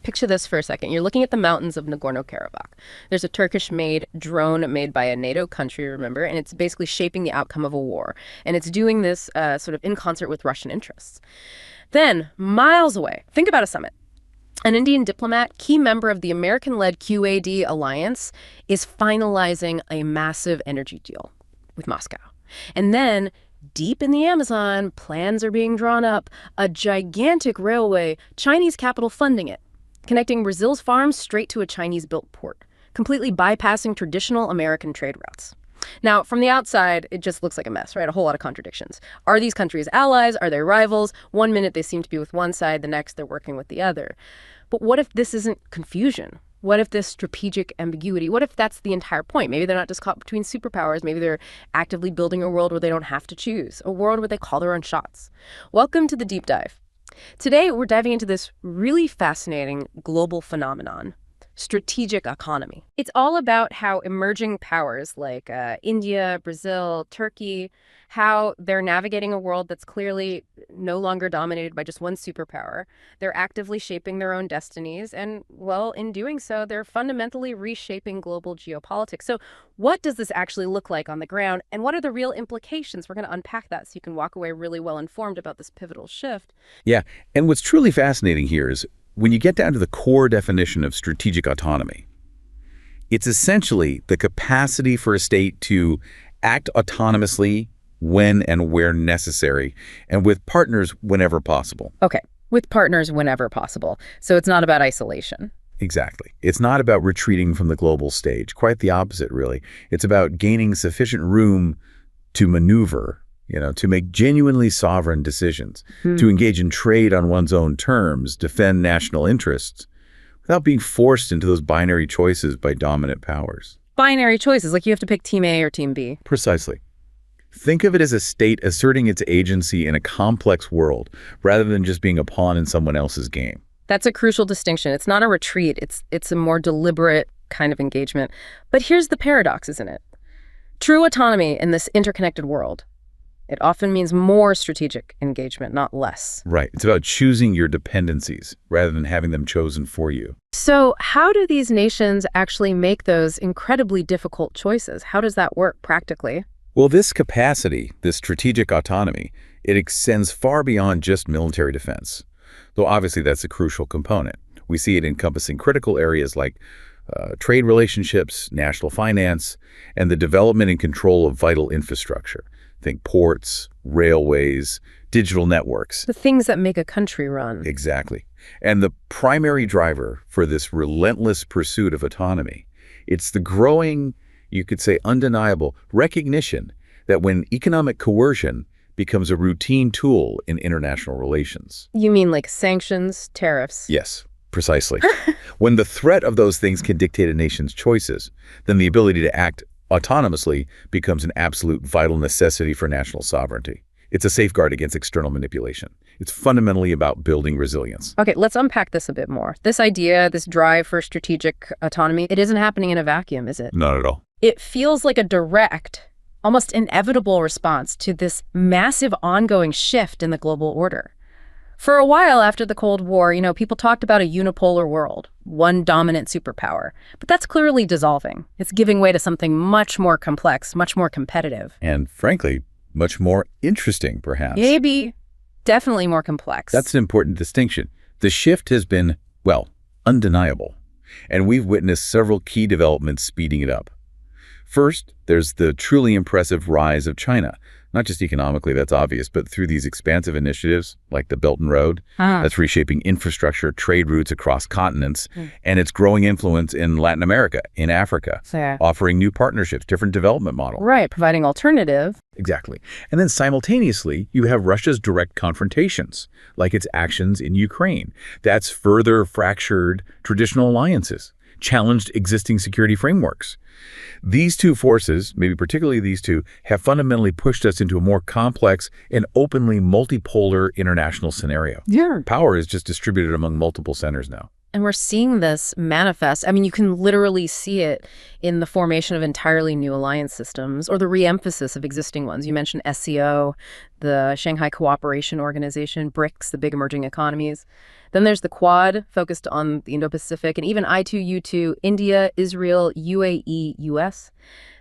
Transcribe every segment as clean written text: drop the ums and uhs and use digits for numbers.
Picture this for a second. You're looking at the mountains of Nagorno-Karabakh. There's a Turkish-made drone made by a NATO country, remember, and it's basically shaping the outcome of a war. And it's doing this sort of in concert with Russian interests. Then, miles away, think about a summit. An Indian diplomat, key member of the American-led QAD alliance, is finalizing a massive energy deal with Moscow. And then, deep in the Amazon, plans are being drawn up. A gigantic railway, Chinese capital funding it, connecting Brazil's farms straight to a Chinese-built port, completely bypassing traditional American trade routes. Now, from the outside, it just looks like a mess, right? A whole lot of contradictions. Are these countries allies? Are they rivals? One minute they seem to be with one side, the next they're working with the other. But what if this isn't confusion? What if this strategic ambiguity, what if that's the entire point? Maybe they're not just caught between superpowers. Maybe they're actively building a world where they don't have to choose, a world where they call their own shots. Welcome to the Deep Dive. Today, we're diving into this really fascinating global phenomenon, strategic autonomy. It's all about how emerging powers like India, Brazil, Turkey, how they're navigating a world that's clearly no longer dominated by just one superpower. They're actively shaping their own destinies. And, well, in doing so, they're fundamentally reshaping global geopolitics. So what does this actually look like on the ground? And what are the real implications? We're going to unpack that so you can walk away really well informed about this pivotal shift. Yeah, and what's truly fascinating here is when you get down to the core definition of strategic autonomy, it's essentially the capacity for a state to act autonomously when and where necessary, and with partners whenever possible. Okay, with partners whenever possible. So it's not about isolation. Exactly. It's not about retreating from the global stage. Quite the opposite, really. It's about gaining sufficient room to maneuver, to make genuinely sovereign decisions, to engage in trade on one's own terms, defend national interests, without being forced into those binary choices by dominant powers. Binary choices, like you have to pick Team A or Team B. Precisely. Think of it as a state asserting its agency in a complex world, rather than just being a pawn in someone else's game. That's a crucial distinction. It's not a retreat. It's a more deliberate kind of engagement. But here's the paradox, isn't it? True autonomy in this interconnected world, it often means more strategic engagement, not less. Right. It's about choosing your dependencies rather than having them chosen for you. So how do these nations actually make those incredibly difficult choices? How does that work practically? Well, this capacity, this strategic autonomy, it extends far beyond just military defense. Though obviously that's a crucial component. We see it encompassing critical areas like trade relationships, national finance, and the development and control of vital infrastructure. Think ports, railways, digital networks. The things that make a country run. Exactly. And the primary driver for this relentless pursuit of autonomy, it's the growing, you could say undeniable, recognition that when economic coercion becomes a routine tool in international relations. You mean like sanctions, tariffs? Yes, precisely. When the threat of those things can dictate a nation's choices, then the ability to act autonomously becomes an absolute vital necessity for national sovereignty. It's a safeguard against external manipulation. It's fundamentally about building resilience. Okay, let's unpack this a bit more. This idea, this drive for strategic autonomy, it isn't happening in a vacuum, is it? Not at all. It feels like a direct, almost inevitable response to this massive ongoing shift in the global order. For a while after the Cold War, people talked about a unipolar world, one dominant superpower. But that's clearly dissolving. It's giving way to something much more complex, much more competitive. And frankly, much more interesting, perhaps. Maybe. Definitely more complex. That's an important distinction. The shift has been, well, undeniable. And we've witnessed several key developments speeding it up. First, there's the truly impressive rise of China. Not just economically, that's obvious, but through these expansive initiatives like the Belt and Road, that's reshaping infrastructure, trade routes across continents, and its growing influence in Latin America, in Africa, offering new partnerships, different development models. Right, providing alternative. Exactly. And then simultaneously, you have Russia's direct confrontations, like its actions in Ukraine. That's further fractured traditional alliances, challenged existing security frameworks. These two forces, maybe particularly these two, have fundamentally pushed us into a more complex and openly multipolar international scenario. Yeah. Power is just distributed among multiple centers now. And we're seeing this manifest. I mean, you can literally see it in the formation of entirely new alliance systems or the re-emphasis of existing ones. You mentioned SCO, the Shanghai Cooperation Organization, BRICS, the big emerging economies. Then there's the Quad, focused on the Indo-Pacific, and even I2U2, India, Israel, UAE, US.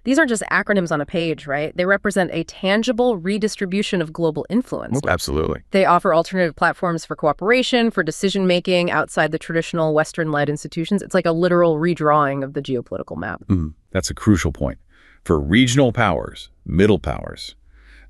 These aren't just acronyms on a page, right? They represent a tangible redistribution of global influence. Oh, absolutely. They offer alternative platforms for cooperation, for decision-making outside the traditional Western-led institutions. It's like a literal redrawing of the geopolitical map. That's a crucial point. For regional powers, middle powers,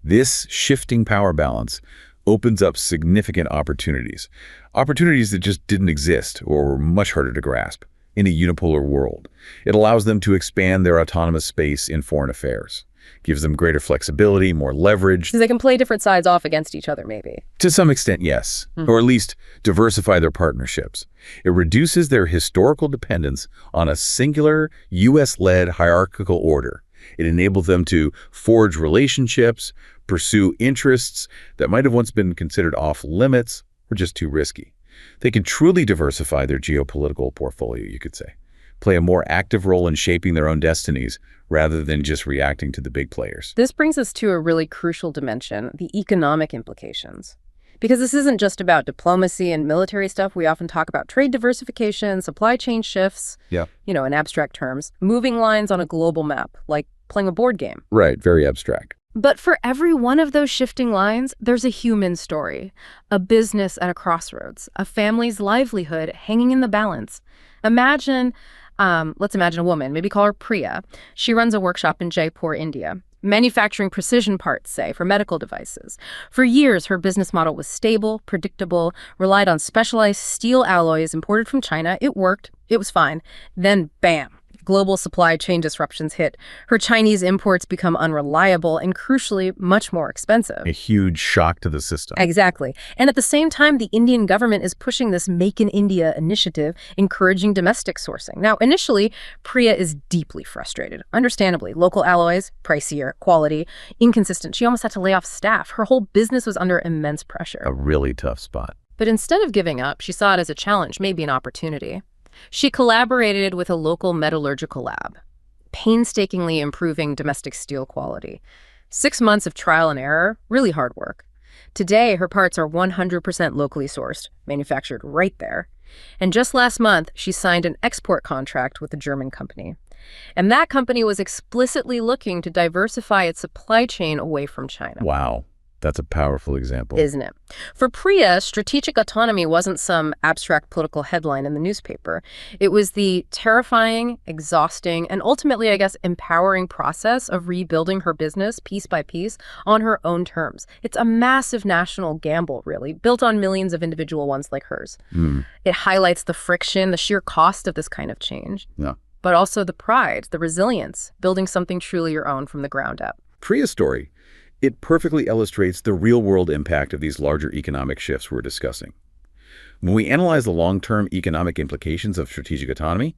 this shifting power balance opens up significant opportunities. Opportunities that just didn't exist or were much harder to grasp in a unipolar world. It allows them to expand their autonomous space in foreign affairs, gives them greater flexibility, more leverage. So they can play different sides off against each other, maybe. To some extent, yes, or at least diversify their partnerships. It reduces their historical dependence on a singular U.S.-led hierarchical order. It enables them to forge relationships, pursue interests that might have once been considered off limits or just too risky. They can truly diversify their geopolitical portfolio, you could say, play a more active role in shaping their own destinies rather than just reacting to the big players. This brings us to a really crucial dimension, the economic implications. Because this isn't just about diplomacy and military stuff. We often talk about trade diversification, supply chain shifts, in abstract terms, moving lines on a global map, like playing a board game. Right, very abstract. But for every one of those shifting lines, there's a human story, a business at a crossroads, a family's livelihood hanging in the balance. Let's imagine a woman, maybe call her Priya. She runs a workshop in Jaipur, India, manufacturing precision parts, say, for medical devices. For years, her business model was stable, predictable, relied on specialized steel alloys imported from China. It worked. It was fine. Then, bam. Global supply chain disruptions hit. Her Chinese imports become unreliable and, crucially, much more expensive. A huge shock to the system. Exactly. And at the same time, the Indian government is pushing this Make in India initiative, encouraging domestic sourcing. Now, initially, Priya is deeply frustrated. Understandably, local alloys, pricier, quality, inconsistent. She almost had to lay off staff. Her whole business was under immense pressure. A really tough spot. But instead of giving up, she saw it as a challenge, maybe an opportunity. She collaborated with a local metallurgical lab, painstakingly improving domestic steel quality. 6 months of trial and error, really hard work. Today, her parts are 100% locally sourced, manufactured right there. And just last month, she signed an export contract with a German company. And that company was explicitly looking to diversify its supply chain away from China. Wow. That's a powerful example. Isn't it? For Priya, strategic autonomy wasn't some abstract political headline in the newspaper. It was the terrifying, exhausting, and ultimately, I guess, empowering process of rebuilding her business piece by piece on her own terms. It's a massive national gamble, really, built on millions of individual ones like hers. It highlights the friction, the sheer cost of this kind of change, but also the pride, the resilience, building something truly your own from the ground up. Priya's story, it perfectly illustrates the real-world impact of these larger economic shifts we're discussing. When we analyze the long-term economic implications of strategic autonomy,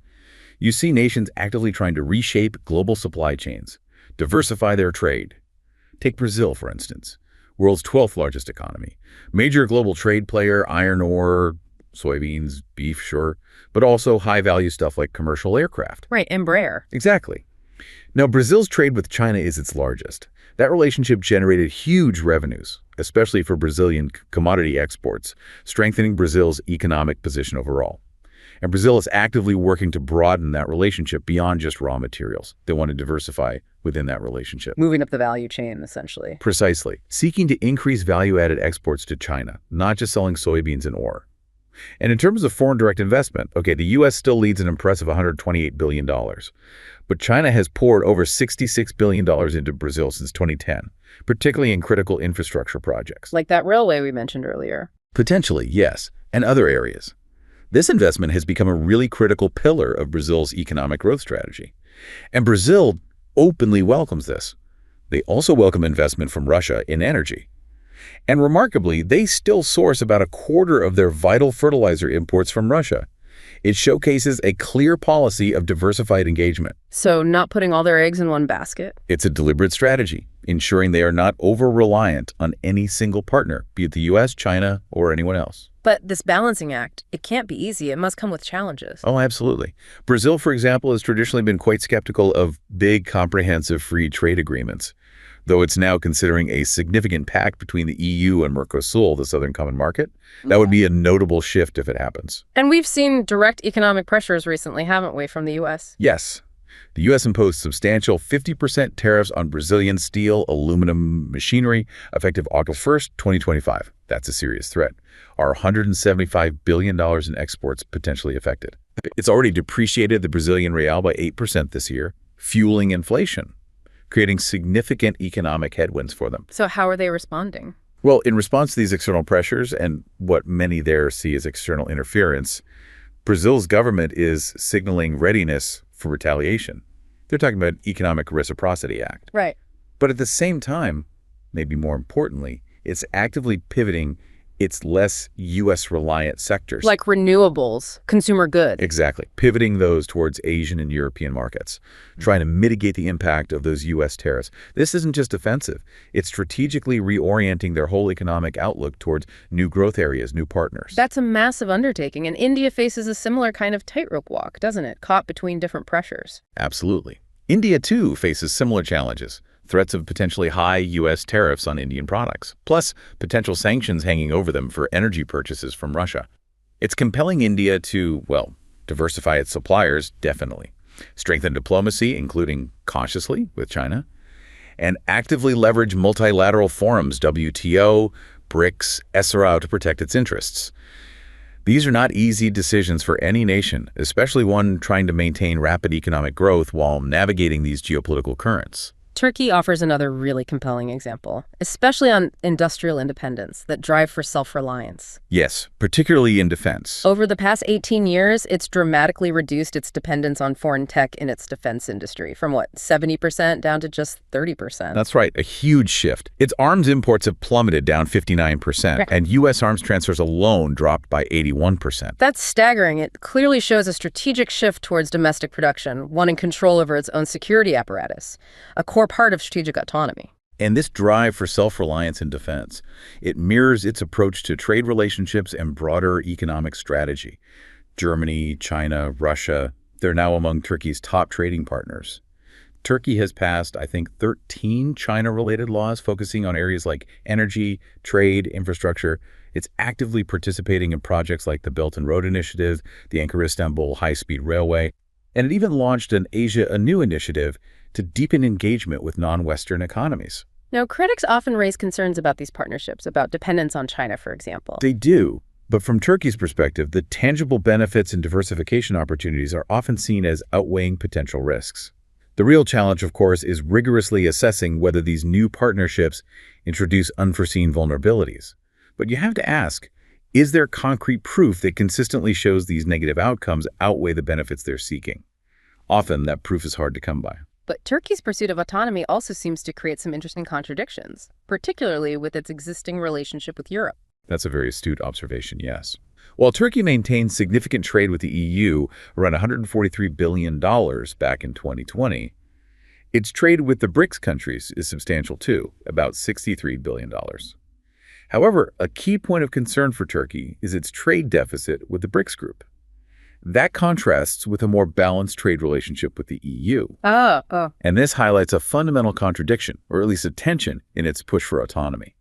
you see nations actively trying to reshape global supply chains, diversify their trade. Take Brazil, for instance, world's 12th largest economy. Major global trade player, iron ore, soybeans, beef, sure, but also high-value stuff like commercial aircraft. Right, Embraer. Exactly. Now, Brazil's trade with China is its largest. That relationship generated huge revenues, especially for Brazilian commodity exports, strengthening Brazil's economic position overall. And Brazil is actively working to broaden that relationship beyond just raw materials. They want to diversify within that relationship. Moving up the value chain, essentially. Precisely. Seeking to increase value-added exports to China, not just selling soybeans and ore. And in terms of foreign direct investment, the U.S. still leads an impressive $128 billion. But China has poured over $66 billion into Brazil since 2010, particularly in critical infrastructure projects. Like that railway we mentioned earlier. Potentially, yes, and other areas. This investment has become a really critical pillar of Brazil's economic growth strategy. And Brazil openly welcomes this. They also welcome investment from Russia in energy. And remarkably, they still source about a quarter of their vital fertilizer imports from Russia. It showcases a clear policy of diversified engagement. So not putting all their eggs in one basket? It's a deliberate strategy, ensuring they are not over-reliant on any single partner, be it the U.S., China, or anyone else. But this balancing act, it can't be easy. It must come with challenges. Oh, absolutely. Brazil, for example, has traditionally been quite skeptical of big, comprehensive free trade agreements. though it's now considering a significant pact between the EU and Mercosur, the Southern Common Market. That would be a notable shift if it happens. And we've seen direct economic pressures recently, haven't we, from the U.S.? Yes. The U.S. imposed substantial 50% tariffs on Brazilian steel, aluminum, machinery, effective August 1st, 2025. That's a serious threat. Are $175 billion in exports potentially affected? It's already depreciated the Brazilian real by 8% this year, fueling inflation, creating significant economic headwinds for them. So how are they responding? Well, in response to these external pressures and what many there see as external interference, Brazil's government is signaling readiness for retaliation. They're talking about an Economic Reciprocity Act. Right. But at the same time, maybe more importantly, it's actively pivoting its less U.S.-reliant sectors. Like renewables, consumer goods. Exactly. Pivoting those towards Asian and European markets, trying to mitigate the impact of those U.S. tariffs. This isn't just defensive. It's strategically reorienting their whole economic outlook towards new growth areas, new partners. That's a massive undertaking, and India faces a similar kind of tightrope walk, doesn't it? Caught between different pressures. Absolutely. India, too, faces similar challenges. Threats of potentially high U.S. tariffs on Indian products, plus potential sanctions hanging over them for energy purchases from Russia. It's compelling India to, well, diversify its suppliers, definitely, strengthen diplomacy, including cautiously with China, and actively leverage multilateral forums, WTO, BRICS, SRO, to protect its interests. These are not easy decisions for any nation, especially one trying to maintain rapid economic growth while navigating these geopolitical currents. Turkey offers another really compelling example, especially on industrial independence, that drive for self-reliance. Yes, particularly in defense. Over the past 18 years, it's dramatically reduced its dependence on foreign tech in its defense industry from, 70% down to just 30%. That's right, a huge shift. Its arms imports have plummeted down 59%, and U.S. arms transfers alone dropped by 81%. That's staggering. It clearly shows a strategic shift towards domestic production, wanting control over its own security apparatus, a core part of strategic autonomy. And this drive for self-reliance in defense, it mirrors its approach to trade relationships and broader economic strategy. Germany, China, Russia, they're now among Turkey's top trading partners. Turkey has passed, I think, 13 China-related laws focusing on areas like energy, trade, infrastructure. It's actively participating in projects like the Belt and Road Initiative, the Ankara-Istanbul high-speed railway, and it even launched an Asia Anew initiative to deepen engagement with non-Western economies. Now, critics often raise concerns about these partnerships, about dependence on China, for example. They do, but from Turkey's perspective, the tangible benefits and diversification opportunities are often seen as outweighing potential risks. The real challenge, of course, is rigorously assessing whether these new partnerships introduce unforeseen vulnerabilities. But you have to ask, is there concrete proof that consistently shows these negative outcomes outweigh the benefits they're seeking? Often, that proof is hard to come by. But Turkey's pursuit of autonomy also seems to create some interesting contradictions, particularly with its existing relationship with Europe. That's a very astute observation, yes. While Turkey maintains significant trade with the EU, around $143 billion back in 2020, its trade with the BRICS countries is substantial too, about $63 billion. However, a key point of concern for Turkey is its trade deficit with the BRICS group. That contrasts with a more balanced trade relationship with the EU. And this highlights a fundamental contradiction, or at least a tension, in its push for autonomy.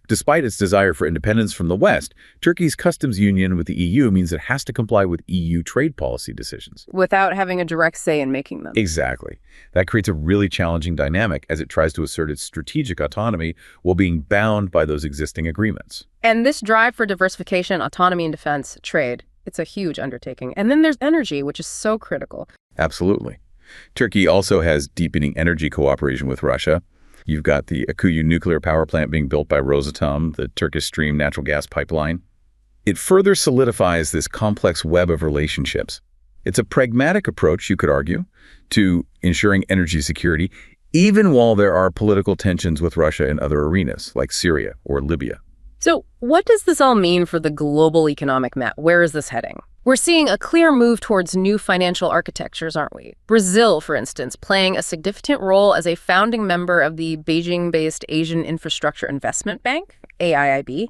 Despite its desire for independence from the West, Turkey's customs union with the EU means it has to comply with EU trade policy decisions. Without having a direct say in making them. Exactly. That creates a really challenging dynamic as it tries to assert its strategic autonomy while being bound by those existing agreements. And this drive for diversification, autonomy and defense, trade, it's a huge undertaking. And then there's energy, which is so critical. Absolutely. Turkey also has deepening energy cooperation with Russia. You've got the Akuyu nuclear power plant being built by Rosatom, the Turkish Stream natural gas pipeline. It further solidifies this complex web of relationships. It's a pragmatic approach, you could argue, to ensuring energy security, even while there are political tensions with Russia in other arenas, like Syria or Libya. So what does this all mean for the global economic map? Where is this heading? We're seeing a clear move towards new financial architectures, aren't we? Brazil, for instance, playing a significant role as a founding member of the Beijing-based Asian Infrastructure Investment Bank, AIIB,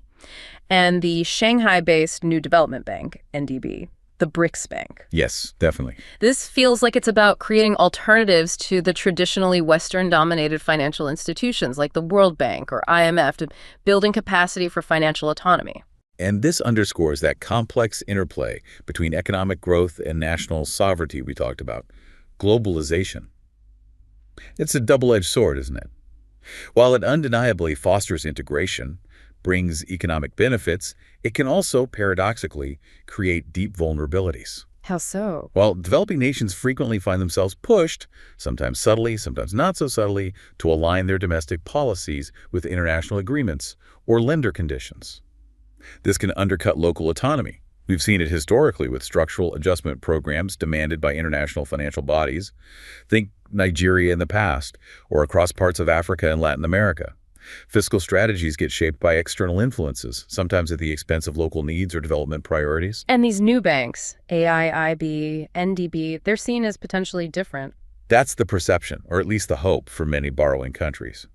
and the Shanghai-based New Development Bank, NDB. the BRICS Bank. Yes, definitely. This feels like it's about creating alternatives to the traditionally Western-dominated financial institutions like the World Bank or IMF, to building capacity for financial autonomy. And this underscores that complex interplay between economic growth and national sovereignty we talked about, globalization. It's a double-edged sword, isn't it? While it undeniably fosters integration, brings economic benefits, it can also, paradoxically, create deep vulnerabilities. How so? While developing nations frequently find themselves pushed, sometimes subtly, sometimes not so subtly, to align their domestic policies with international agreements or lender conditions. This can undercut local autonomy. We've seen it historically with structural adjustment programs demanded by international financial bodies. Think Nigeria in the past, or across parts of Africa and Latin America. Fiscal strategies get shaped by external influences, sometimes at the expense of local needs or development priorities. And these new banks, AIIB, NDB, they're seen as potentially different. That's the perception, or at least the hope, for many borrowing countries.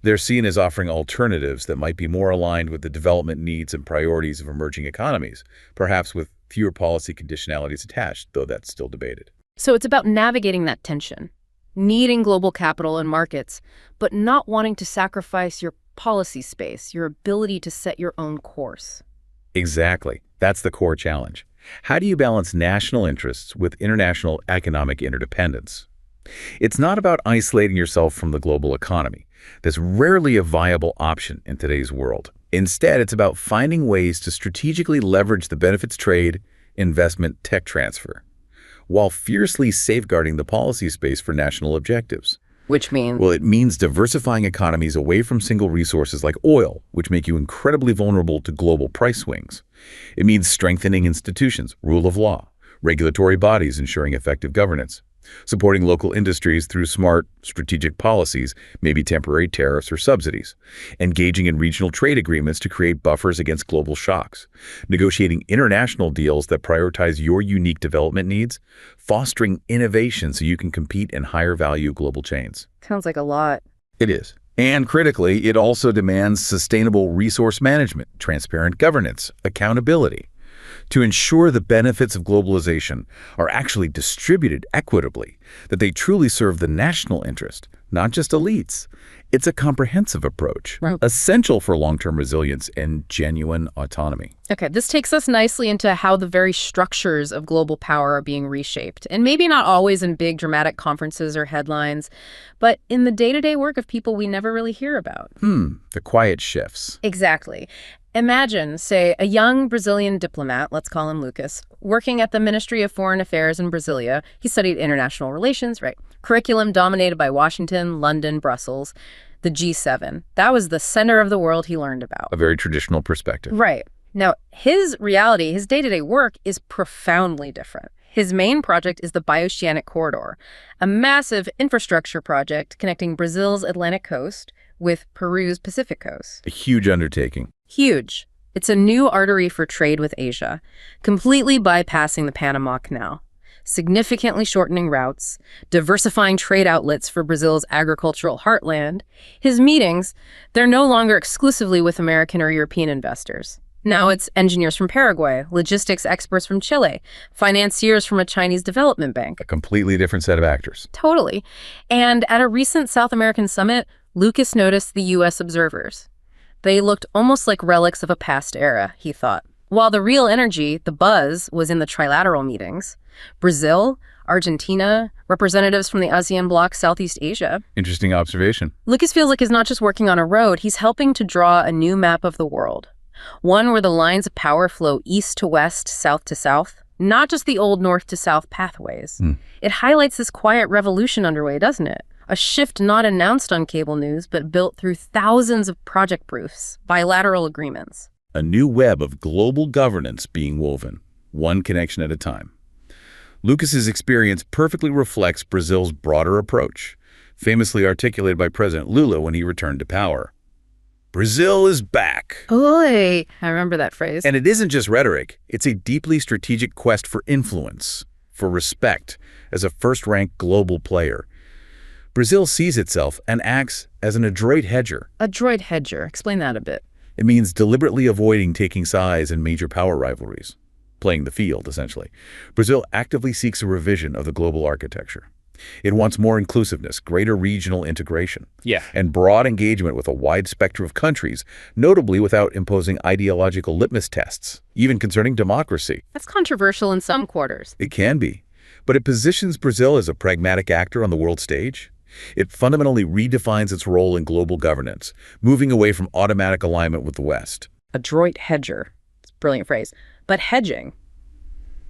They're seen as offering alternatives that might be more aligned with the development needs and priorities of emerging economies, perhaps with fewer policy conditionalities attached, though that's still debated. So it's about navigating that tension, needing global capital and markets, but not wanting to sacrifice your policy space, your ability to set your own course. Exactly. That's the core challenge. How do you balance national interests with international economic interdependence? It's not about isolating yourself from the global economy. That's rarely a viable option in today's world. Instead, it's about finding ways to strategically leverage the benefits trade, investment, tech transfer, while fiercely safeguarding the policy space for national objectives. Which means? Well, it means diversifying economies away from single resources like oil, which make you incredibly vulnerable to global price swings. It means strengthening institutions, rule of law, regulatory bodies ensuring effective governance, supporting local industries through smart, strategic policies, maybe temporary tariffs or subsidies, engaging in regional trade agreements to create buffers against global shocks, negotiating international deals that prioritize your unique development needs, fostering innovation so you can compete in higher-value global chains. Sounds like a lot. It is. And critically, it also demands sustainable resource management, transparent governance, accountability, to ensure the benefits of globalization are actually distributed equitably, that they truly serve the national interest, not just elites. It's a comprehensive approach, Right. essential for long-term resilience and genuine autonomy. Okay, this takes us nicely into how the very structures of global power are being reshaped. And maybe not always in big dramatic conferences or headlines, but in the day-to-day work of people we never really hear about. The quiet shifts. Exactly. Imagine, say, a young Brazilian diplomat, let's call him Lucas, working at the Ministry of Foreign Affairs in Brasilia. He studied international relations, right? Curriculum dominated by Washington, London, Brussels, the G7. That was the center of the world he learned about. A very traditional perspective. Right. Now, his reality, his day-to-day work is profoundly different. His main project is the Bioceanic Corridor, a massive infrastructure project connecting Brazil's Atlantic coast with Peru's Pacific coast. A huge undertaking. Huge. It's a new artery for trade with Asia, completely bypassing the Panama Canal, significantly shortening routes, diversifying trade outlets for Brazil's agricultural heartland. His meetings, they're no longer exclusively with American or European investors. Now it's engineers from Paraguay, logistics experts from Chile, financiers from a Chinese development bank. A completely different set of actors. Totally. And at a recent South American summit, Lucas noticed the U.S. observers. They looked almost like relics of a past era, he thought. While the real energy, the buzz, was in the trilateral meetings. Brazil, Argentina, representatives from the ASEAN bloc, Southeast Asia. Interesting observation. Lucas feels like he's not just working on a road, he's helping to draw a new map of the world. One where the lines of power flow east to west, south to south, not just the old north to south pathways. It highlights this quiet revolution underway, doesn't it? A shift not announced on cable news, but built through thousands of project proofs, bilateral agreements. A new web of global governance being woven, one connection at a time. Lucas's experience perfectly reflects Brazil's broader approach, famously articulated by President Lula when he returned to power. Brazil is back. Oy, I remember that phrase. And it isn't just rhetoric. It's a deeply strategic quest for influence, for respect, as a first-rank global player. Brazil sees itself and acts as an adroit hedger. Adroit hedger. Explain that a bit. It means deliberately avoiding taking sides in major power rivalries. playing the field, essentially. Brazil actively seeks a revision of the global architecture. It wants more inclusiveness, greater regional integration, and broad engagement with a wide spectrum of countries, notably without imposing ideological litmus tests, even concerning democracy. That's controversial in some quarters. It can be, but it positions Brazil as a pragmatic actor on the world stage. It fundamentally redefines its role in global governance, moving away from automatic alignment with the West. Adroit hedger. It's a brilliant phrase. But hedging,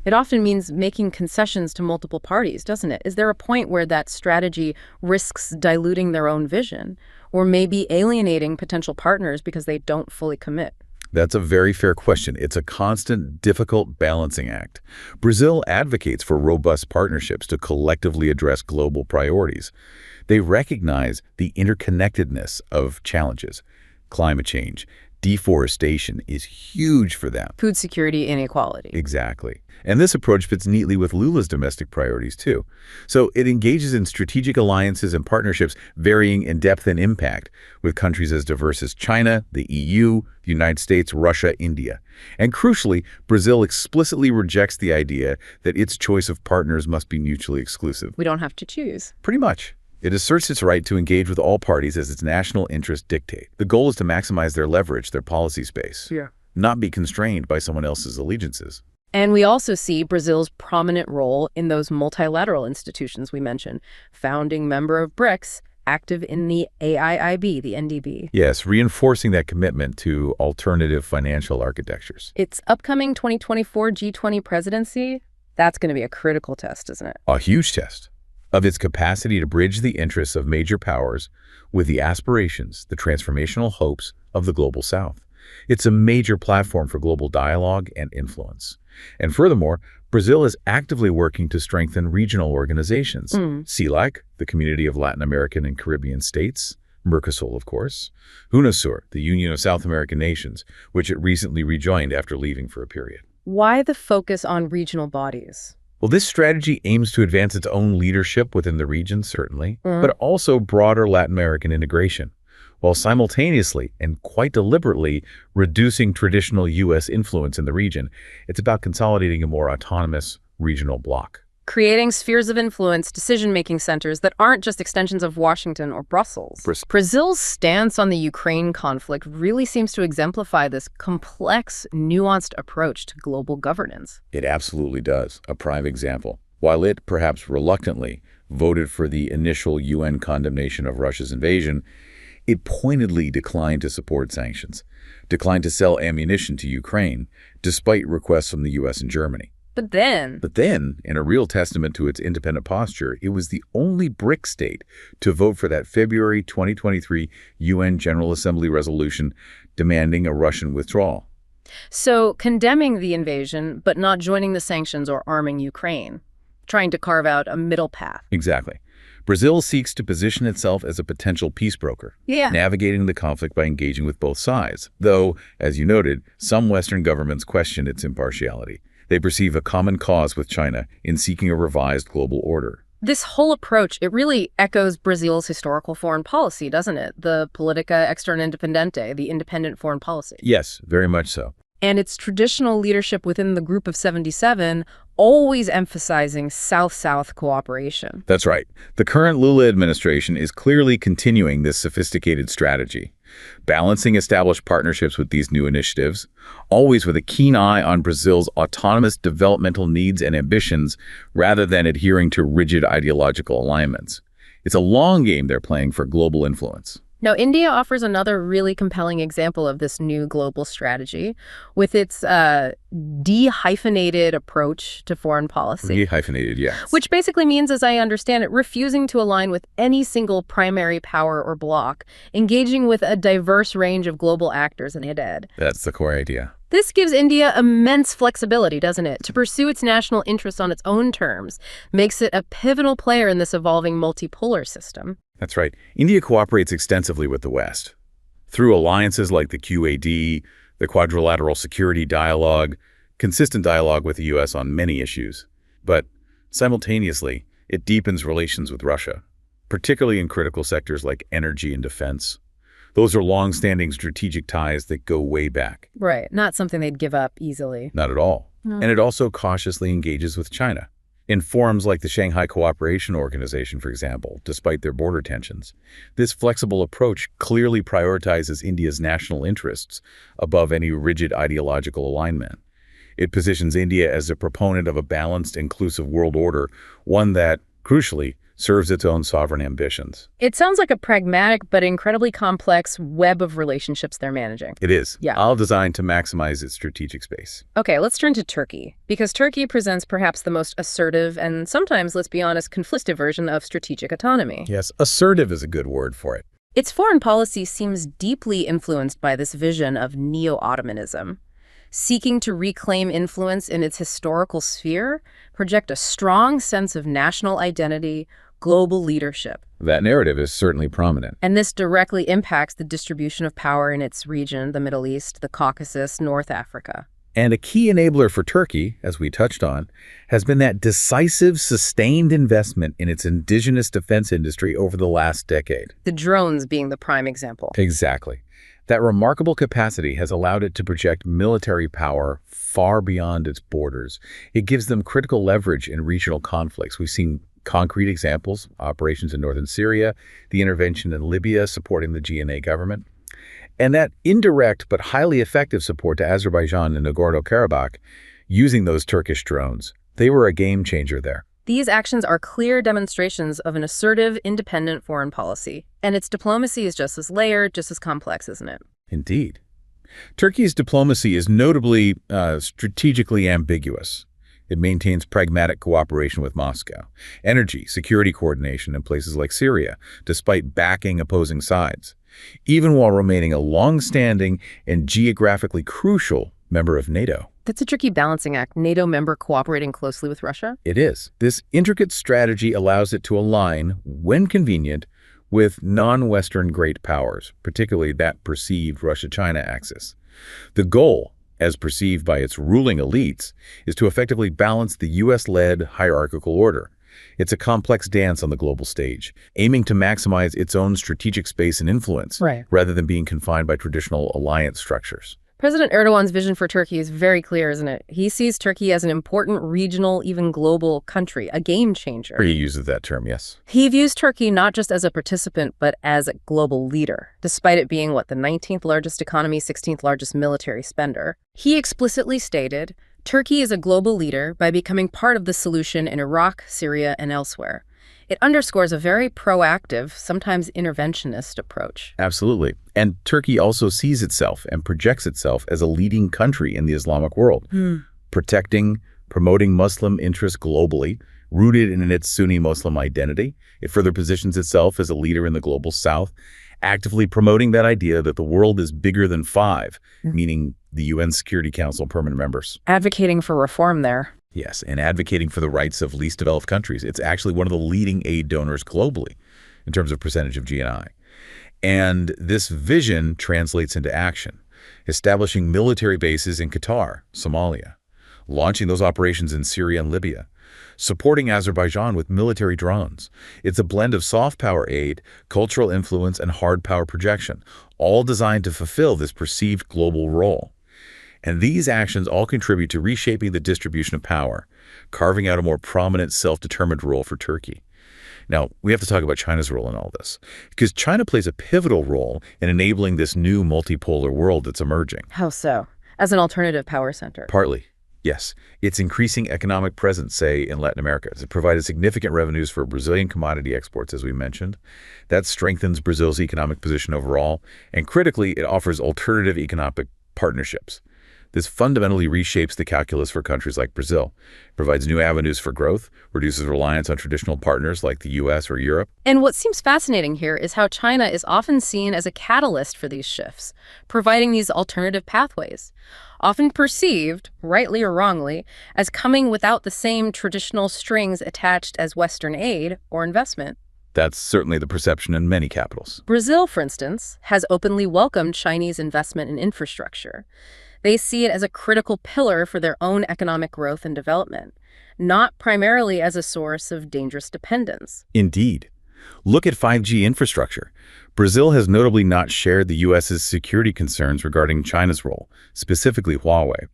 it often means making concessions to multiple parties, doesn't it? Is there a point where that strategy risks diluting their own vision, or maybe alienating potential partners because they don't fully commit? That's a very fair question. It's a constant, difficult balancing act. Brazil advocates for robust partnerships to collectively address global priorities. They recognize the interconnectedness of challenges. Climate change, deforestation is huge for them. Food security, inequality. Exactly. And this approach fits neatly with Lula's domestic priorities, too. So it engages in strategic alliances and partnerships varying in depth and impact with countries as diverse as China, the EU, the United States, Russia, India. And crucially, Brazil explicitly rejects the idea that its choice of partners must be mutually exclusive. We don't have to choose. Pretty much. It asserts its right to engage with all parties as its national interests dictate. The goal is to maximize their leverage, their policy space, not be constrained by someone else's allegiances. And we also see Brazil's prominent role in those multilateral institutions we mentioned, founding member of BRICS, active in the AIIB, the NDB. Yes, reinforcing that commitment to alternative financial architectures. Its upcoming 2024 G20 presidency, that's going to be a critical test, isn't it? A huge test of its capacity to bridge the interests of major powers with the aspirations, the transformational hopes of the Global South. It's a major platform for global dialogue and influence. And furthermore, Brazil is actively working to strengthen regional organizations. CELAC, the Community of Latin American and Caribbean States, Mercosur, of course, UNASUR, the Union of South American Nations, which it recently rejoined after leaving for a period. Why the focus on regional bodies? Well, this strategy aims to advance its own leadership within the region, certainly, but also broader Latin American integration, while simultaneously and quite deliberately reducing traditional U.S. influence in the region. It's about consolidating a more autonomous regional bloc. Creating spheres of influence, decision-making centers that aren't just extensions of Washington or Brussels. Brazil's stance on the Ukraine conflict really seems to exemplify this complex, nuanced approach to global governance. It absolutely does. A prime example. While it, perhaps reluctantly, voted for the initial UN condemnation of Russia's invasion, it pointedly declined to support sanctions, declined to sell ammunition to Ukraine, despite requests from the U.S. and Germany. But then, in a real testament to its independent posture, it was the only BRICS state to vote for that February 2023 UN General Assembly resolution demanding a Russian withdrawal. So condemning the invasion, but not joining the sanctions or arming Ukraine, trying to carve out a middle path. Exactly. Brazil seeks to position itself as a potential peace broker, navigating the conflict by engaging with both sides. Though, as you noted, some Western governments question its impartiality. They perceive a common cause with China in seeking a revised global order. This whole approach, it really echoes Brazil's historical foreign policy, doesn't it? The Politica Externa Independente, the independent foreign policy. Yes, very much so. And its traditional leadership within the Group of 77 always emphasizing South-South cooperation. That's right. The current Lula administration is clearly continuing this sophisticated strategy, balancing established partnerships with these new initiatives, always with a keen eye on Brazil's autonomous developmental needs and ambitions rather than adhering to rigid ideological alignments. It's a long game they're playing for global influence. Now, India offers another really compelling example of this new global strategy with its dehyphenated approach to foreign policy. Dehyphenated, yes. Which basically means, as I understand it, refusing to align with any single primary power or bloc, engaging with a diverse range of global actors in id. That's the core idea. This gives India immense flexibility, doesn't it, to pursue its national interests on its own terms, makes it a pivotal player in this evolving multipolar system. That's right. India cooperates extensively with the West through alliances like the QAD, the Quadrilateral Security Dialogue, consistent dialogue with the U.S. on many issues. But simultaneously, it deepens relations with Russia, particularly in critical sectors like energy and defense. Those are long-standing strategic ties that go way back. Right. Not something they'd give up easily. Not at all. And it also cautiously engages with China. In forums like the Shanghai Cooperation Organization, for example, despite their border tensions, this flexible approach clearly prioritizes India's national interests above any rigid ideological alignment. It positions India as a proponent of a balanced, inclusive world order, one that, crucially, serves its own sovereign ambitions. It sounds like a pragmatic but incredibly complex web of relationships they're managing. It is, Yeah. all designed to maximize its strategic space. Okay, let's turn to Turkey, because Turkey presents perhaps the most assertive and sometimes, let's be honest, conflicted version of strategic autonomy. Yes, assertive is a good word for it. Its foreign policy seems deeply influenced by this vision of neo-Ottomanism, seeking to reclaim influence in its historical sphere, project a strong sense of national identity, global leadership. That narrative is certainly prominent. And this directly impacts the distribution of power in its region, the Middle East, the Caucasus, North Africa. And a key enabler for Turkey, as we touched on, has been that decisive, sustained investment in its indigenous defense industry over the last decade. The drones being the prime example. Exactly. That remarkable capacity has allowed it to project military power far beyond its borders. It gives them critical leverage in regional conflicts. We've seen concrete examples, operations in northern Syria, the intervention in Libya supporting the GNA government, and that indirect but highly effective support to Azerbaijan and Nagorno-Karabakh using those Turkish drones. They were a game changer there. These actions are clear demonstrations of an assertive, independent foreign policy, and its diplomacy is just as layered, just as complex, isn't it? Indeed. Turkey's diplomacy is notably strategically ambiguous. It maintains pragmatic cooperation with Moscow, energy, security coordination in places like Syria, despite backing opposing sides, even while remaining a long-standing and geographically crucial member of NATO. That's a tricky balancing act, NATO member cooperating closely with Russia. It is. This intricate strategy allows it to align, when convenient, with non-Western great powers, particularly that perceived Russia-China axis. The goal, as perceived by its ruling elites, is to effectively balance the U.S.-led hierarchical order. It's a complex dance on the global stage, aiming to maximize its own strategic space and influence, rather than being confined by traditional alliance structures. President Erdogan's vision for Turkey is very clear, isn't it? He sees Turkey as an important regional, even global country, a game changer. He uses that term, yes. He views Turkey not just as a participant, but as a global leader, despite it being, the 19th largest economy, 16th largest military spender. He explicitly stated, Turkey is a global leader by becoming part of the solution in Iraq, Syria, and elsewhere. It underscores a very proactive, sometimes interventionist approach. Absolutely. And Turkey also sees itself and projects itself as a leading country in the Islamic world, protecting, promoting Muslim interests globally, rooted in its Sunni Muslim identity. It further positions itself as a leader in the global south, actively promoting that idea that the world is bigger than five, meaning the UN Security Council permanent members. Advocating for reform there. Yes, and advocating for the rights of least developed countries. It's actually one of the leading aid donors globally in terms of percentage of GNI. And this vision translates into action, establishing military bases in Qatar, Somalia, launching those operations in Syria and Libya, supporting Azerbaijan with military drones. It's a blend of soft power aid, cultural influence, and hard power projection, all designed to fulfill this perceived global role. And these actions all contribute to reshaping the distribution of power, carving out a more prominent self-determined role for Turkey. Now, we have to talk about China's role in all this, because China plays a pivotal role in enabling this new multipolar world that's emerging. How so? As an alternative power center? Partly, yes. Its increasing economic presence, say, in Latin America, has provided significant revenues for Brazilian commodity exports, as we mentioned. That strengthens Brazil's economic position overall, and critically, it offers alternative economic partnerships. This fundamentally reshapes the calculus for countries like Brazil, provides new avenues for growth, reduces reliance on traditional partners like the U.S. or Europe. And what seems fascinating here is how China is often seen as a catalyst for these shifts, providing these alternative pathways, often perceived, rightly or wrongly, as coming without the same traditional strings attached as Western aid or investment. That's certainly the perception in many capitals. Brazil, for instance, has openly welcomed Chinese investment in infrastructure. They see it as a critical pillar for their own economic growth and development, not primarily as a source of dangerous dependence. Indeed. Look at 5G infrastructure. Brazil has notably not shared the U.S.'s security concerns regarding China's role, specifically Huawei.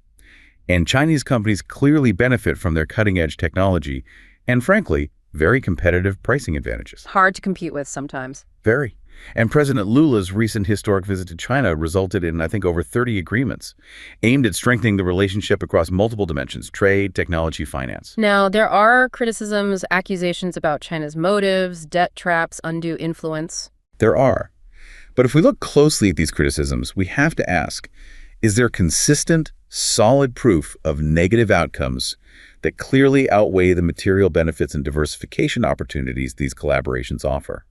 And Chinese companies clearly benefit from their cutting-edge technology and, frankly, very competitive pricing advantages. Hard to compete with sometimes. Very. And President Lula's recent historic visit to China resulted in, I think, over 30 agreements aimed at strengthening the relationship across multiple dimensions: trade, technology, finance. Now, there are criticisms, accusations about China's motives, debt traps, undue influence. There are. But if we look closely at these criticisms, we have to ask, is there consistent, solid proof of negative outcomes that clearly outweigh the material benefits and diversification opportunities these collaborations offer?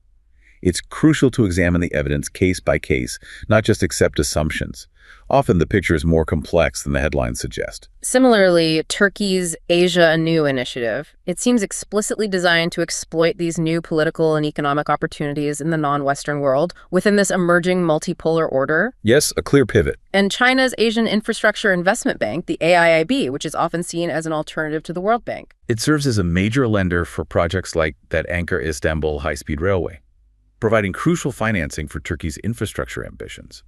It's crucial to examine the evidence case by case, not just accept assumptions. Often the picture is more complex than the headlines suggest. Similarly, Turkey's Asia Anew initiative, it seems explicitly designed to exploit these new political and economic opportunities in the non-Western world within this emerging multipolar order. Yes, a clear pivot. And China's Asian Infrastructure Investment Bank, the AIIB, which is often seen as an alternative to the World Bank. It serves as a major lender for projects like that Ankara-Istanbul high-speed railway, providing crucial financing for Turkey's infrastructure ambitions,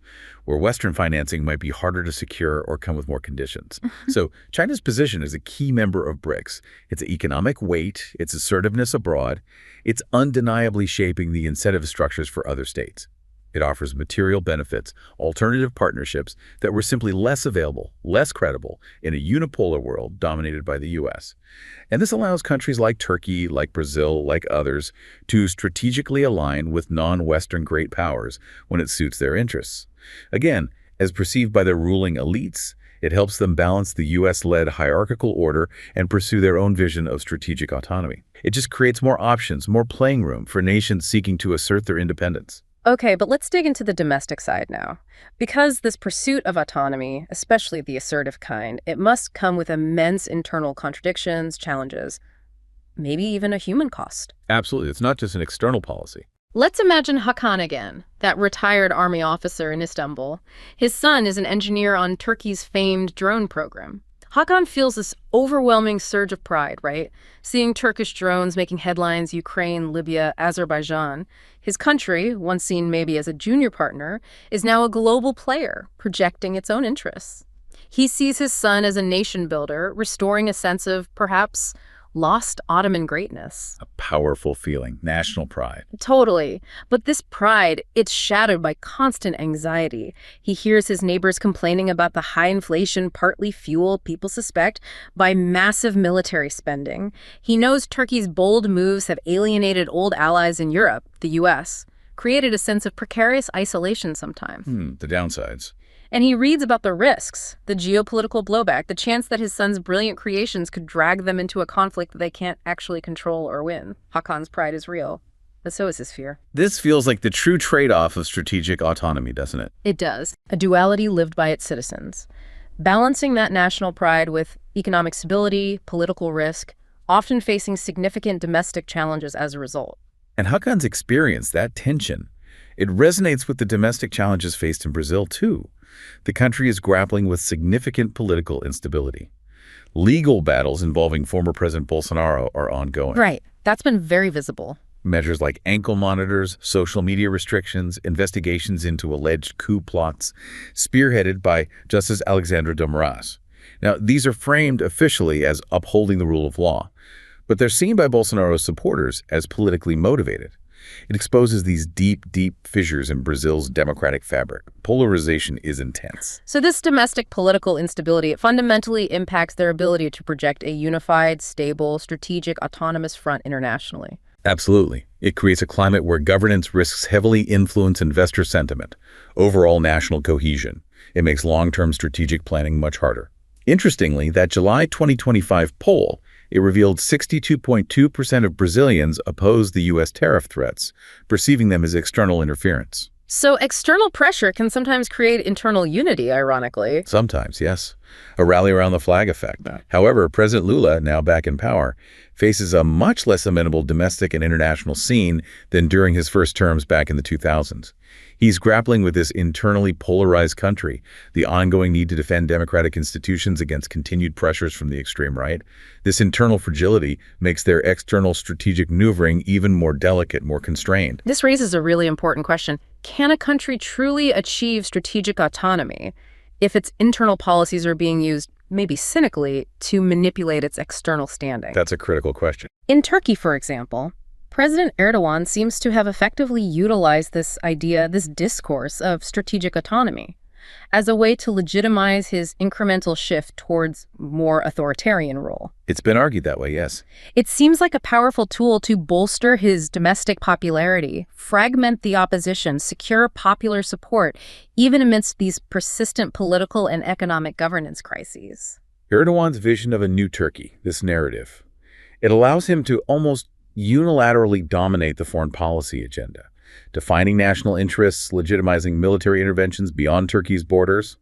where Western financing might be harder to secure or come with more conditions. So China's position as a key member of BRICS, its economic weight, its assertiveness abroad, it's undeniably shaping the incentive structures for other states. It offers material benefits, alternative partnerships that were simply less available, less credible in a unipolar world dominated by the U.S. And this allows countries like Turkey, like Brazil, like others, to strategically align with non-Western great powers when it suits their interests. Again, as perceived by their ruling elites, it helps them balance the U.S.-led hierarchical order and pursue their own vision of strategic autonomy. It just creates more options, more playing room for nations seeking to assert their independence. Okay, but let's dig into the domestic side now. Because this pursuit of autonomy, especially the assertive kind, it must come with immense internal contradictions, challenges, maybe even a human cost. Absolutely. It's not just an external policy. Let's imagine Hakan again, that retired army officer in Istanbul. His son is an engineer on Turkey's famed drone program. Hakan feels this overwhelming surge of pride, right? Seeing Turkish drones making headlines, Ukraine, Libya, Azerbaijan. His country, once seen maybe as a junior partner, is now a global player, projecting its own interests. He sees his son as a nation builder, restoring a sense of, perhaps, lost Ottoman greatness. A powerful feeling, national pride. Totally. But this pride, it's shadowed by constant anxiety. He hears his neighbors complaining about the high inflation partly fueled, people suspect, by massive military spending. He knows Turkey's bold moves have alienated old allies in Europe, the US, created a sense of precarious isolation sometimes. The downsides. And he reads about the risks, the geopolitical blowback, the chance that his son's brilliant creations could drag them into a conflict that they can't actually control or win. Hakan's pride is real, but so is his fear. This feels like the true trade-off of strategic autonomy, doesn't it? It does. A duality lived by its citizens. Balancing that national pride with economic stability, political risk, often facing significant domestic challenges as a result. And Hakan's experience, that tension, it resonates with the domestic challenges faced in Brazil, too. The country is grappling with significant political instability. Legal battles involving former President Bolsonaro are ongoing. Right. That's been very visible. Measures like ankle monitors, social media restrictions, investigations into alleged coup plots, spearheaded by Justice Alexandre de Moraes. Now, these are framed officially as upholding the rule of law, but they're seen by Bolsonaro's supporters as politically motivated. It exposes these deep fissures in Brazil's democratic fabric. Polarization is intense. So this domestic political instability, it fundamentally impacts their ability to project a unified, stable, strategic, autonomous front internationally. Absolutely. It creates a climate where governance risks heavily influence investor sentiment, overall national cohesion. It makes long-term strategic planning much harder. Interestingly, that July 2025 poll, it revealed 62.2% of Brazilians oppose the U.S. tariff threats, perceiving them as external interference. So external pressure can sometimes create internal unity, ironically. Sometimes, yes. A rally around the flag effect. However, President Lula, now back in power, faces a much less amenable domestic and international scene than during his first terms back in the 2000s. He's grappling with this internally polarized country, the ongoing need to defend democratic institutions against continued pressures from the extreme right. This internal fragility makes their external strategic maneuvering even more delicate, more constrained. This raises a really important question. Can a country truly achieve strategic autonomy if its internal policies are being used maybe cynically, to manipulate its external standing. That's a critical question. In Turkey, for example, President Erdogan seems to have effectively utilized this idea, this discourse of strategic autonomy, as a way to legitimize his incremental shift towards more authoritarian rule. It's been argued that way, yes. It seems like a powerful tool to bolster his domestic popularity, fragment the opposition, secure popular support, even amidst these persistent political and economic governance crises. Erdogan's vision of a new Turkey, this narrative, it allows him to almost unilaterally dominate the foreign policy agenda, defining national interests, legitimizing military interventions beyond Turkey's borders,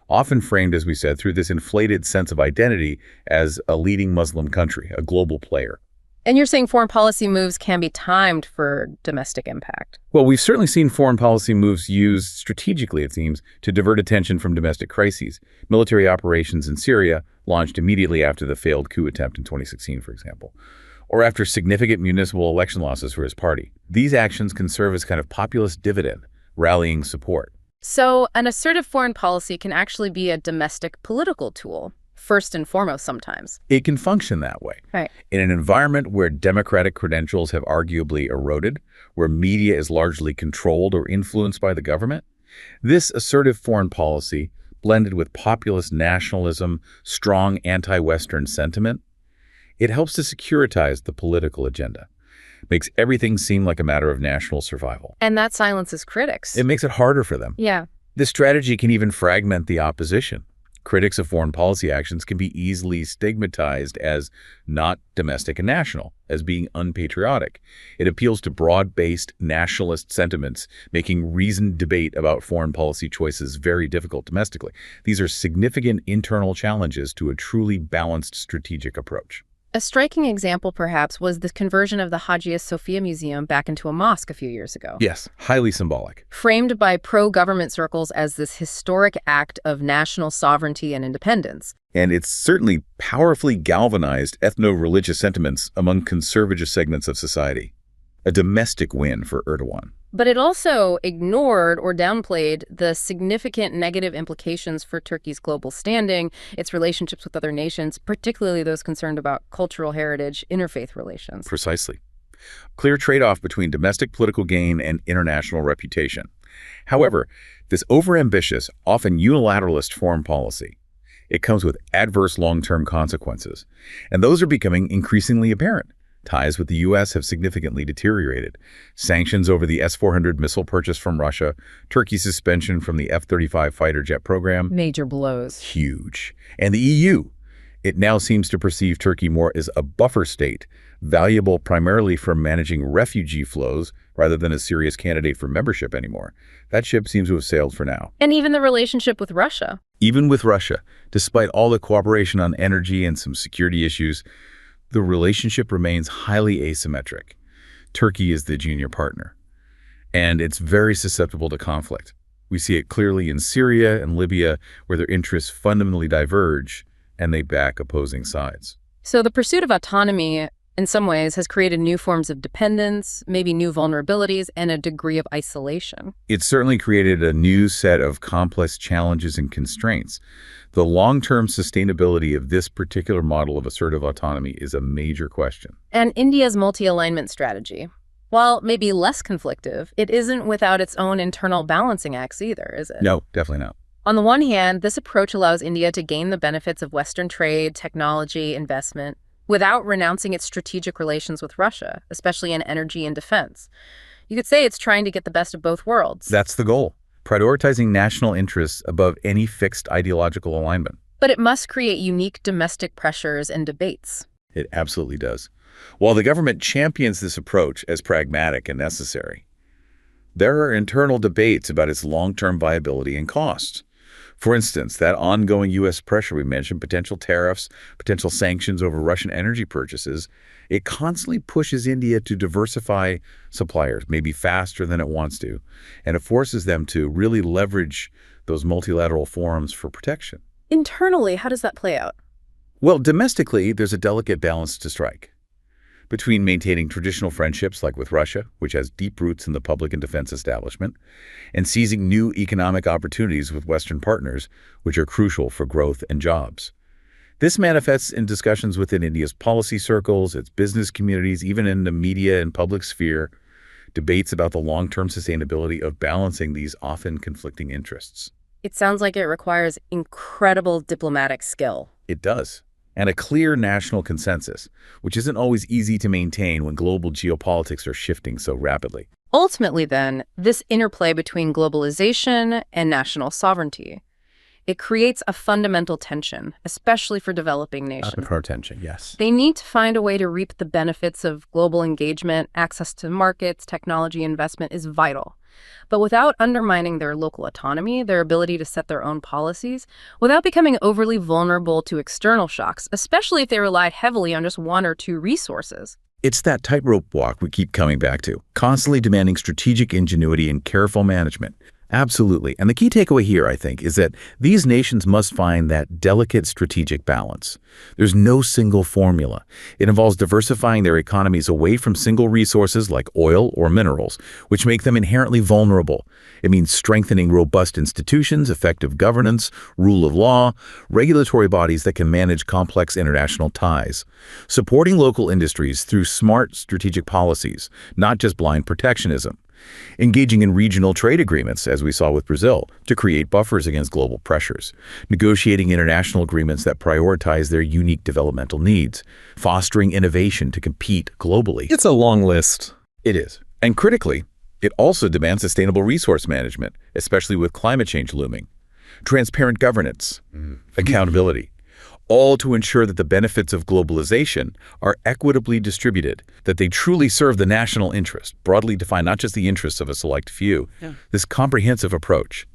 often framed, as we said, through this inflated sense of identity as a leading Muslim country, a global player. And you're saying foreign policy moves can be timed for domestic impact? Well, we've certainly seen foreign policy moves used strategically, it seems, to divert attention from domestic crises. Military operations in Syria launched immediately after the failed coup attempt in 2016, for example, or after significant municipal election losses for his party. These actions can serve as kind of populist dividend, rallying support. So an assertive foreign policy can actually be a domestic political tool, first and foremost sometimes. It can function that way. Right. In an environment where democratic credentials have arguably eroded, where media is largely controlled or influenced by the government, this assertive foreign policy, blended with populist nationalism, strong anti-Western sentiment, it helps to securitize the political agenda, makes everything seem like a matter of national survival. And that silences critics. It makes it harder for them. Yeah. This strategy can even fragment the opposition. Critics of foreign policy actions can be easily stigmatized as not domestic and national, as being unpatriotic. It appeals to broad-based nationalist sentiments, making reasoned debate about foreign policy choices very difficult domestically. These are significant internal challenges to a truly balanced strategic approach. A striking example, perhaps, was the conversion of the Hagia Sophia Museum back into a mosque a few years ago. Yes, highly symbolic. Framed by pro-government circles as this historic act of national sovereignty and independence. And it's certainly powerfully galvanized ethno-religious sentiments among conservative segments of society. A domestic win for Erdogan. But it also ignored or downplayed the significant negative implications for Turkey's global standing, its relationships with other nations, particularly those concerned about cultural heritage, interfaith relations. Precisely. Clear trade-off between domestic political gain and international reputation. However, this overambitious, often unilateralist foreign policy, it comes with adverse long-term consequences, and those are becoming increasingly apparent. Ties with the U.S. have significantly deteriorated. Sanctions over the S-400 missile purchase from Russia, Turkey's suspension from the F-35 fighter jet program. Major blows. Huge. And the EU. It now seems to perceive Turkey more as a buffer state, valuable primarily for managing refugee flows rather than a serious candidate for membership anymore. That ship seems to have sailed for now. And even the relationship with Russia. Even with Russia, despite all the cooperation on energy and some security issues, the relationship remains highly asymmetric. Turkey is the junior partner, and it's very susceptible to conflict. We see it clearly in Syria and Libya, where their interests fundamentally diverge, and they back opposing sides. So the pursuit of autonomy, in some ways, has created new forms of dependence, maybe new vulnerabilities, and a degree of isolation. It's certainly created a new set of complex challenges and constraints. The long-term sustainability of this particular model of assertive autonomy is a major question. And India's multi-alignment strategy, while maybe less conflictive, it isn't without its own internal balancing acts either, is it? No, definitely not. On the one hand, this approach allows India to gain the benefits of Western trade, technology, investment, without renouncing its strategic relations with Russia, especially in energy and defense. You could say it's trying to get the best of both worlds. That's the goal, prioritizing national interests above any fixed ideological alignment. But it must create unique domestic pressures and debates. It absolutely does. While the government champions this approach as pragmatic and necessary, there are internal debates about its long-term viability and costs. For instance, that ongoing U.S. pressure we mentioned, potential tariffs, potential sanctions over Russian energy purchases, it constantly pushes India to diversify suppliers, maybe faster than it wants to, and it forces them to really leverage those multilateral forums for protection. Internally, how does that play out? Well, domestically, there's a delicate balance to strike between maintaining traditional friendships like with Russia, which has deep roots in the public and defense establishment, and seizing new economic opportunities with Western partners, which are crucial for growth and jobs. This manifests in discussions within India's policy circles, its business communities, even in the media and public sphere, debates about the long-term sustainability of balancing these often conflicting interests. It sounds like it requires incredible diplomatic skill. It does. And a clear national consensus, which isn't always easy to maintain when global geopolitics are shifting so rapidly. Ultimately, then, this interplay between globalization and national sovereignty, it creates a fundamental tension, especially for developing nations. Tension, yes. They need to find a way to reap the benefits of global engagement. Access to markets, technology investment is vital. But without undermining their local autonomy, their ability to set their own policies, without becoming overly vulnerable to external shocks, especially if they relied heavily on just one or two resources. It's that tightrope walk we keep coming back to, constantly demanding strategic ingenuity and careful management. Absolutely. And the key takeaway here, I think, is that these nations must find that delicate strategic balance. There's no single formula. It involves diversifying their economies away from single resources like oil or minerals, which make them inherently vulnerable. It means strengthening robust institutions, effective governance, rule of law, regulatory bodies that can manage complex international ties, supporting local industries through smart strategic policies, not just blind protectionism. Engaging in regional trade agreements, as we saw with Brazil, to create buffers against global pressures, negotiating international agreements that prioritize their unique developmental needs, fostering innovation to compete globally. It's a long list. It is. And critically, it also demands sustainable resource management, especially with climate change looming, transparent governance, accountability, all to ensure that the benefits of globalization are equitably distributed, that they truly serve the national interest, broadly defined, not just the interests of a select few. This comprehensive approach,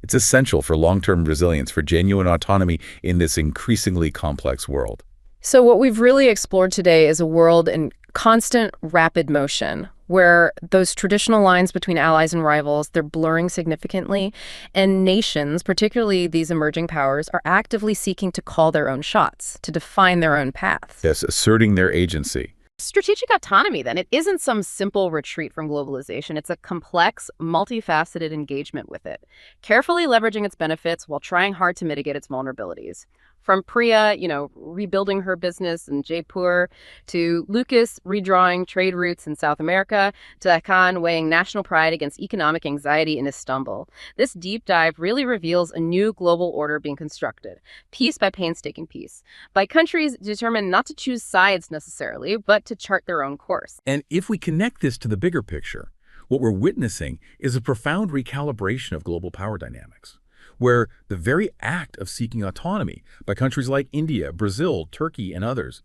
it's essential for long-term resilience, for genuine autonomy in this increasingly complex world. So what we've really explored today is a world in constant, rapid motion, where those traditional lines between allies and rivals, they're blurring significantly, and nations, particularly these emerging powers, are actively seeking to call their own shots, to define their own paths. Yes, asserting their agency. Strategic autonomy, then, it isn't some simple retreat from globalization. It's a complex, multifaceted engagement with it, carefully leveraging its benefits while trying hard to mitigate its vulnerabilities. From Priya, rebuilding her business in Jaipur, to Lucas redrawing trade routes in South America, to Khan weighing national pride against economic anxiety in Istanbul. This deep dive really reveals a new global order being constructed, piece by painstaking piece, by countries determined not to choose sides necessarily, but to chart their own course. And if we connect this to the bigger picture, what we're witnessing is a profound recalibration of global power dynamics, where the very act of seeking autonomy by countries like India, Brazil, Turkey, and others,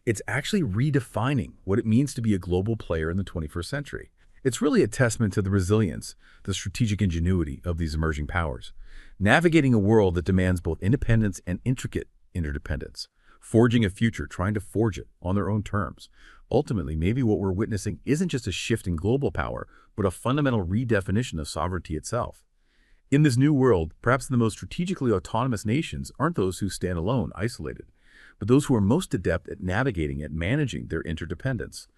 it's actually redefining what it means to be a global player in the 21st century. It's really a testament to the resilience, the strategic ingenuity of these emerging powers, navigating a world that demands both independence and intricate interdependence, forging a future, trying to forge it on their own terms. Ultimately, maybe what we're witnessing isn't just a shift in global power, but a fundamental redefinition of sovereignty itself. In this new world, perhaps the most strategically autonomous nations aren't those who stand alone, isolated, but those who are most adept at navigating and managing their interdependence,